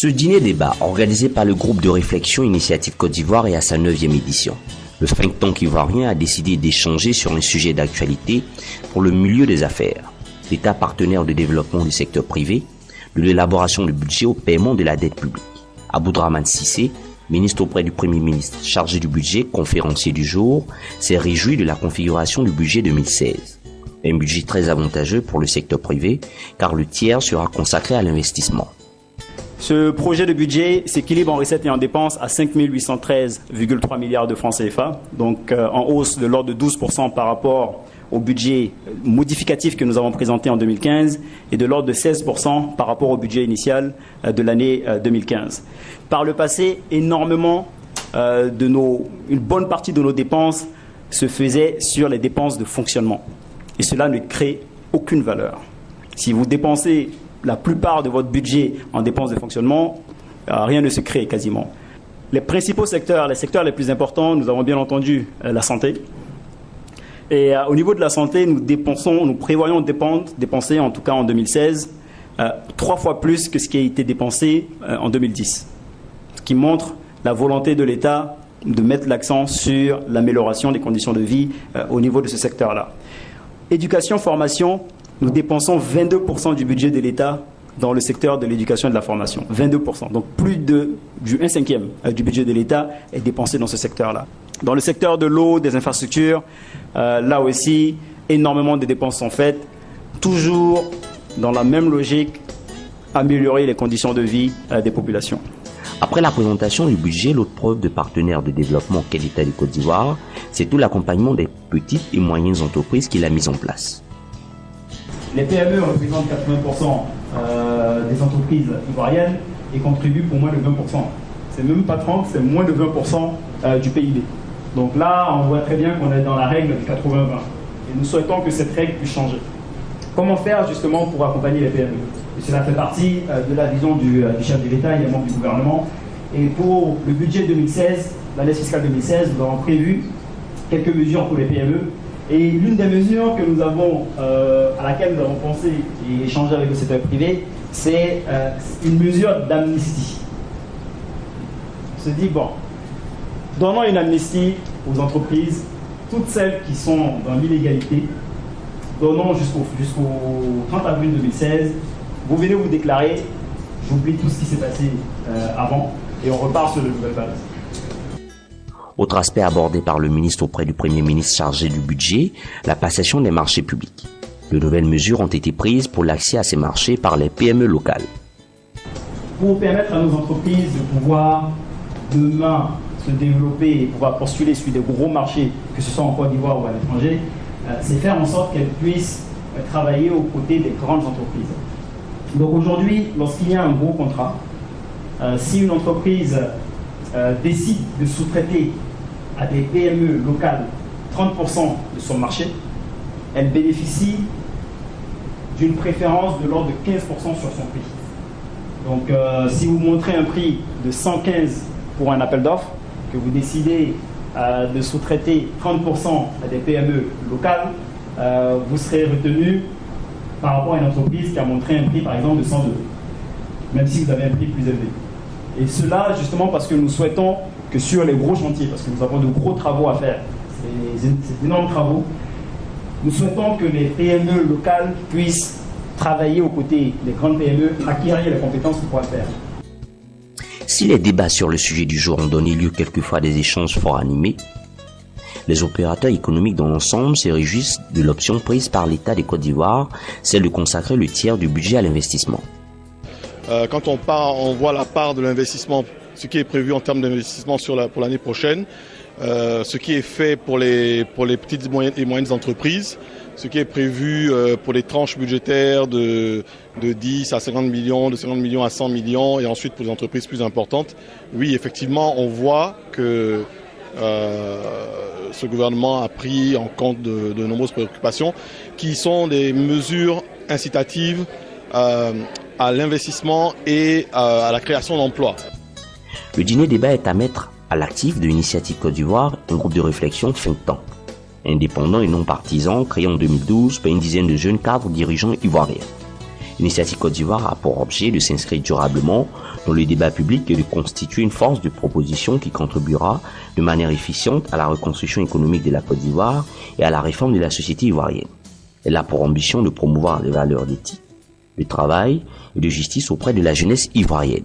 Ce dîner-débat, organisé par le groupe de réflexion Initiative Côte d'Ivoire, est à sa 9e édition. Le think tank ivoirien a décidé d'échanger sur un sujet d'actualité pour le milieu des affaires, l'État partenaire de développement du secteur privé, de l'élaboration du budget au paiement de la dette publique. Aboudrahmane Cissé, ministre auprès du Premier ministre chargé du budget, conférencier du jour, s'est réjoui de la configuration du budget 2016. Un budget très avantageux pour le secteur privé, car le tiers sera consacré à l'investissement. Ce projet de budget s'équilibre en recettes et en dépenses à 5 813,3 milliards de francs CFA, donc en hausse de l'ordre de 12% par rapport au budget modificatif que nous avons présenté en 2015 et de l'ordre de 16% par rapport au budget initial de l'année 2015. Par le passé, une bonne partie de nos dépenses se faisait sur les dépenses de fonctionnement. Et cela ne crée aucune valeur. Si vous dépensez la plupart de votre budget en dépenses de fonctionnement, rien ne se crée quasiment. Les principaux secteurs, les secteurs les plus importants, nous avons bien entendu la santé. Et au niveau de la santé, nous prévoyons dépenser, en tout cas en 2016, 3 fois plus que ce qui a été dépensé en 2010. Ce qui montre la volonté de l'État de mettre l'accent sur l'amélioration des conditions de vie au niveau de ce secteur-là. Éducation, formation, nous dépensons 22% du budget de l'État dans le secteur de l'éducation et de la formation. 22%. Donc plus du 1/5 du budget de l'État est dépensé dans ce secteur-là. Dans le secteur de l'eau, des infrastructures, là aussi, énormément de dépenses sont faites. Toujours dans la même logique, améliorer les conditions de vie des populations. Après la présentation du budget, l'autre preuve de partenaire de développement qu'est l'État du Côte d'Ivoire, c'est tout l'accompagnement des petites et moyennes entreprises qu'il a mis en place. Les PME représentent 80% des entreprises ivoiriennes et contribuent pour moins de 20%. C'est même pas 30%, c'est moins de 20% du PIB. Donc là, on voit très bien qu'on est dans la règle du 80-20. Et nous souhaitons que cette règle puisse changer. Comment faire justement pour accompagner les PME? Et cela fait partie de la vision du chef de l'État et des membres du gouvernement. Et pour le budget 2016, l'année fiscale 2016, nous avons prévu quelques mesures pour les PME. Et l'une des mesures que nous avons, à laquelle nous avons pensé et échangé avec le secteur privé, c'est une mesure d'amnistie. On se dit, bon, donnons une amnistie aux entreprises, toutes celles qui sont dans l'illégalité, donnons jusqu'au 30 avril 2016, vous venez vous déclarer, j'oublie tout ce qui s'est passé avant, et on repart sur de nouvelles bases. Autre aspect abordé par le ministre auprès du Premier ministre chargé du budget, la passation des marchés publics. De nouvelles mesures ont été prises pour l'accès à ces marchés par les PME locales. Pour permettre à nos entreprises de pouvoir demain se développer et pouvoir postuler sur des gros marchés, que ce soit en Côte d'Ivoire ou à l'étranger, c'est faire en sorte qu'elles puissent travailler aux côtés des grandes entreprises. Donc aujourd'hui, lorsqu'il y a un gros contrat, si une entreprise décide de sous-traiter à des PME locales 30% de son marché, elle bénéficie d'une préférence de l'ordre de 15% sur son prix. Donc si vous montrez un prix de 115 pour un appel d'offres, que vous décidez de sous-traiter 30% à des PME locales, vous serez retenu par rapport à une entreprise qui a montré un prix par exemple de 100 €, même si vous avez un prix plus élevé. Et cela justement parce que nous souhaitons que sur les gros chantiers, parce que nous avons de gros travaux à faire, ces énormes travaux, nous souhaitons que les PME locales puissent travailler aux côtés des grandes PME, acquérir les compétences pour pouvoir le faire. Si les débats sur le sujet du jour ont donné lieu quelquefois à des échanges fort animés, les opérateurs économiques dans l'ensemble se réjouissent de l'option prise par l'État de Côte d'Ivoire, celle de consacrer le tiers du budget à l'investissement. Quand on voit la part de l'investissement, ce qui est prévu en termes d'investissement pour l'année prochaine, ce qui est fait pour les petites et moyennes entreprises, ce qui est prévu pour les tranches budgétaires de 10 à 50 millions, de 50 millions à 100 millions et ensuite pour les entreprises plus importantes. Oui, effectivement, on voit que ce gouvernement a pris en compte de nombreuses préoccupations qui sont des mesures incitatives à l'investissement et à la création d'emplois. Le dîner-débat est à mettre à l'actif de l'Initiative Côte d'Ivoire, un groupe de réflexion think tank, indépendant et non partisan, créé en 2012 par une dizaine de jeunes cadres dirigeants ivoiriens. Initiative Côte d'Ivoire a pour objet de s'inscrire durablement dans le débat public et de constituer une force de proposition qui contribuera de manière efficiente à la reconstruction économique de la Côte d'Ivoire et à la réforme de la société ivoirienne. Elle a pour ambition de promouvoir les valeurs d'éthique, de travail et de justice auprès de la jeunesse ivoirienne.